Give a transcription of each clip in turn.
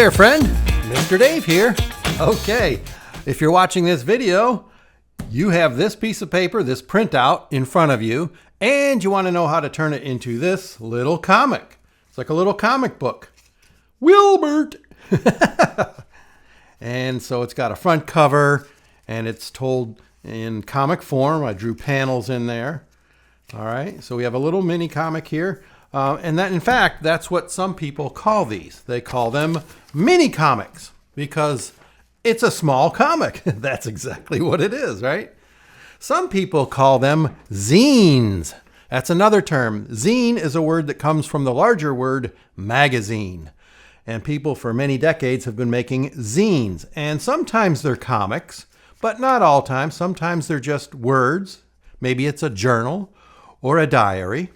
there, friend. Mr. Dave here. Okay, if you're watching this video, you have this piece of paper, this printout in front of you, and you want to know how to turn it into this little comic. It's like a little comic book. Wilbert! And so it's got a front cover, and it's told in comic form. I drew panels in there. All right, so we have a little mini comic here. And that, in fact, that's what some people call these. They call them mini comics because it's a small comic. That's exactly what it is, right? Some people call them zines. That's another term. Zine is a word that comes from the larger word magazine. And people for many decades have been making zines. And sometimes they're comics, but not all times. Sometimes they're just words. Maybe it's a journal or a diary,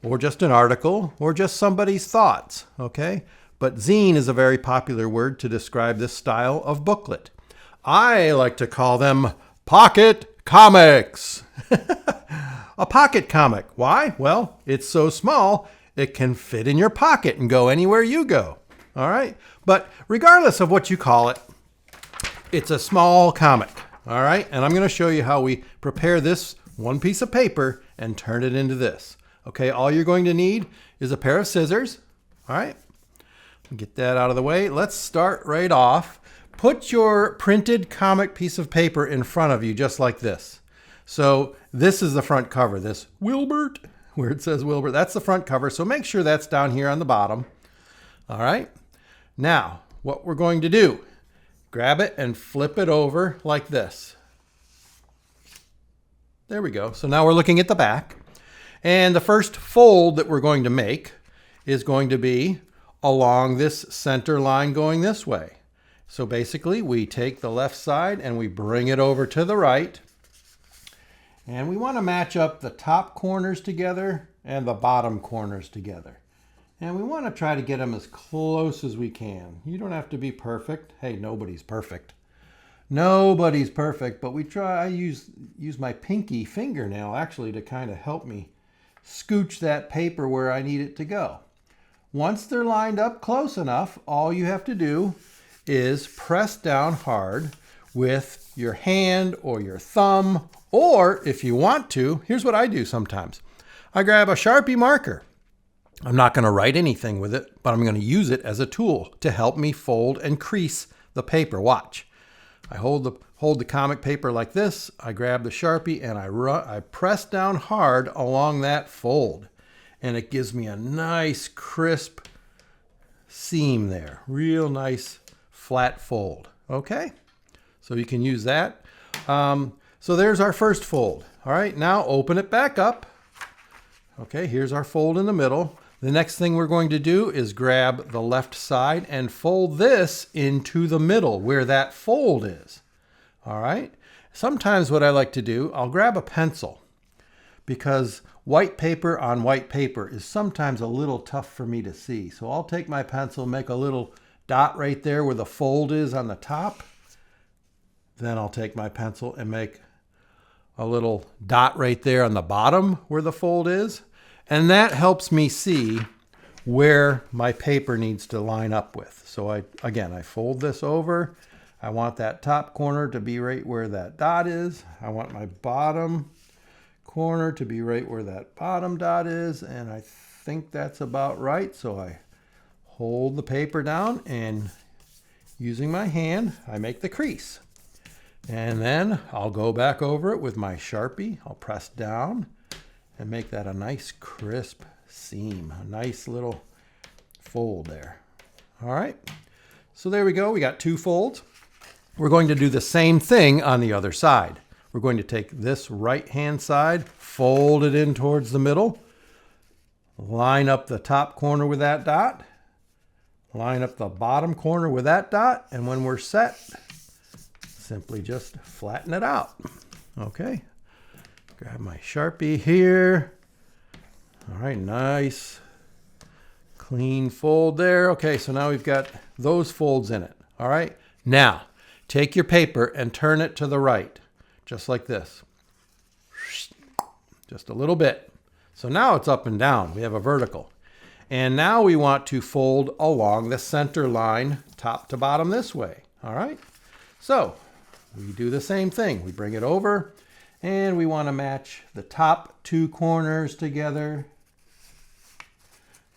or just an article, or just somebody's thoughts, okay? But zine is a very popular word to describe this style of booklet. I like to call them pocket comics. A pocket comic. Why? Well, it's so small, it can fit in your pocket and go anywhere you go, all right? But regardless of what you call it, it's a small comic, all right? And I'm going to show you how we prepare this one piece of paper and turn it into this. Okay, all you're going to need is a pair of scissors. All right, get that out of the way. Let's start right off. Put your printed comic piece of paper in front of you just like this. So this is the front cover, this Wilbert, where it says Wilbert. That's the front cover, so make sure that's down here on the bottom. All right, now what we're going to do, grab it and flip it over like this. There we go. So now we're looking at the back. And the first fold that we're going to make is going to be along this center line going this way. So basically we take the left side and we bring it over to the right. And we want to match up the top corners together and the bottom corners together. And we want to try to get them as close as we can. You don't have to be perfect. Hey, nobody's perfect. Nobody's perfect, but we try. I use my pinky fingernail actually to kind of help me scooch that paper where I need it to go. Once they're lined up close enough, all you have to do is press down hard with your hand or your thumb, or if you want to, here's what I do sometimes. I grab a Sharpie marker. I'm not going to write anything with it, but I'm going to use it as a tool to help me fold and crease the paper. Watch. I hold the comic paper like this, I grab the Sharpie and I press down hard along that fold. And it gives me a nice crisp seam there. Real nice flat fold. Okay? So you can use that. So there's our first fold. All right, now open it back up. Okay, here's our fold in the middle. The next thing we're going to do is grab the left side and fold this into the middle where that fold is. All right. Sometimes what I like to do, I'll grab a pencil because white paper on white paper is sometimes a little tough for me to see. So I'll take my pencil, make a little dot right there where the fold is on the top. Then I'll take my pencil and make a little dot right there on the bottom where the fold is. And that helps me see where my paper needs to line up with. So I fold this over. I want that top corner to be right where that dot is. I want my bottom corner to be right where that bottom dot is. And I think that's about right. So I hold the paper down and using my hand, I make the crease. And then I'll go back over it with my Sharpie. I'll press down and make that a nice crisp seam, a nice little fold there. All right, so there we go. We got two folds. We're going to do the same thing on the other side. We're going to take this right-hand side, fold it in towards the middle, line up the top corner with that dot, line up the bottom corner with that dot, and when we're set, simply just flatten it out. Okay. Grab my Sharpie here. All right, nice clean fold there. Okay, so now we've got those folds in it. All right, now take your paper and turn it to the right, just like this. Just a little bit. So now it's up and down. We have a vertical. And now we want to fold along the center line, top to bottom this way. All right. So we do the same thing. We bring it over and we want to match the top two corners together.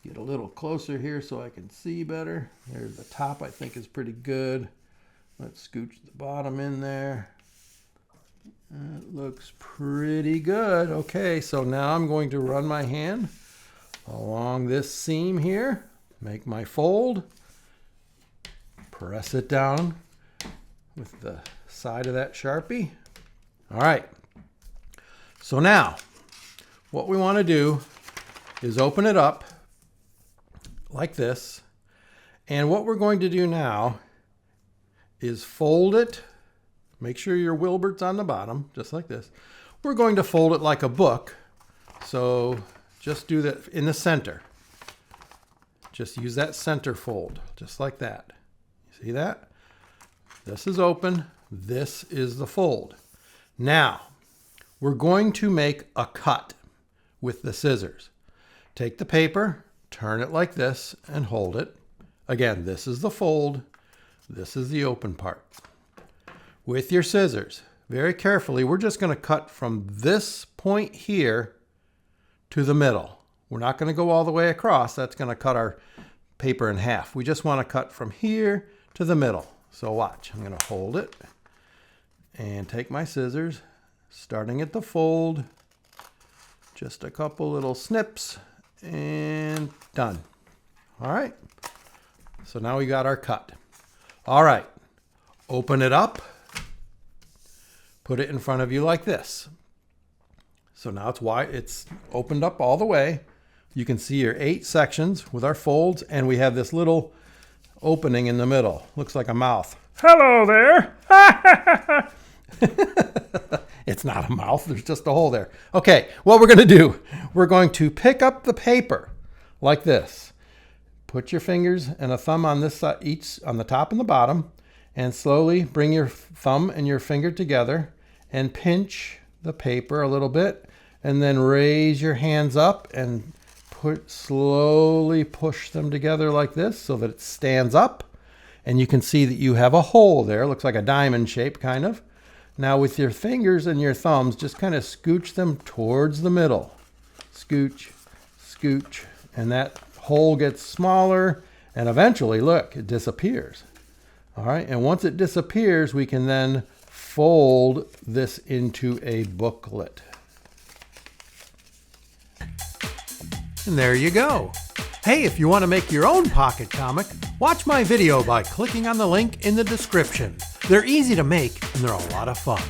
Get a little closer here so I can see better. There's the top, I think is pretty good. Let's scooch the bottom in there. It looks pretty good. Okay, so now I'm going to run my hand along this seam here, make my fold, press it down with the side of that Sharpie. All right, so now what we want to do is open it up like this, and what we're going to do now is fold it. Make sure your Wilbert's on the bottom, just like this. We're going to fold it like a book, so just do that in the center. Just use that center fold, just like that. You see that? This is open, this is the fold. Now, we're going to make a cut with the scissors. Take the paper, turn it like this, and hold it. Again, this is the fold, this is the open part. With your scissors, very carefully, we're just going to cut from this point here to the middle. We're not going to go all the way across. That's going to cut our paper in half. We just want to cut from here to the middle. So watch, I'm going to hold it and take my scissors, starting at the fold, just a couple little snips, and done. All right, so now we got our cut. All right, open it up, put it in front of you like this. So now it's wide, it's opened up all the way. You can see your 8 sections with our folds, and we have this little opening in the middle. Looks like a mouth. Hello there. It's not a mouth, there's just a hole there. Okay, what we're going to do, we're going to pick up the paper like this. Put your fingers and a thumb on this side, each on the top and the bottom, and slowly bring your thumb and your finger together and pinch the paper a little bit, and then raise your hands up and slowly push them together like this so that it stands up. And you can see that you have a hole there. Looks like a diamond shape, kind of. Now with your fingers and your thumbs, just kind of scooch them towards the middle. Scooch, scooch, and that hole gets smaller, and eventually, look, it disappears. All right, and once it disappears, we can then fold this into a booklet. And there you go. Hey, if you want to make your own pocket comic, watch my video by clicking on the link in the description. They're easy to make and they're a lot of fun.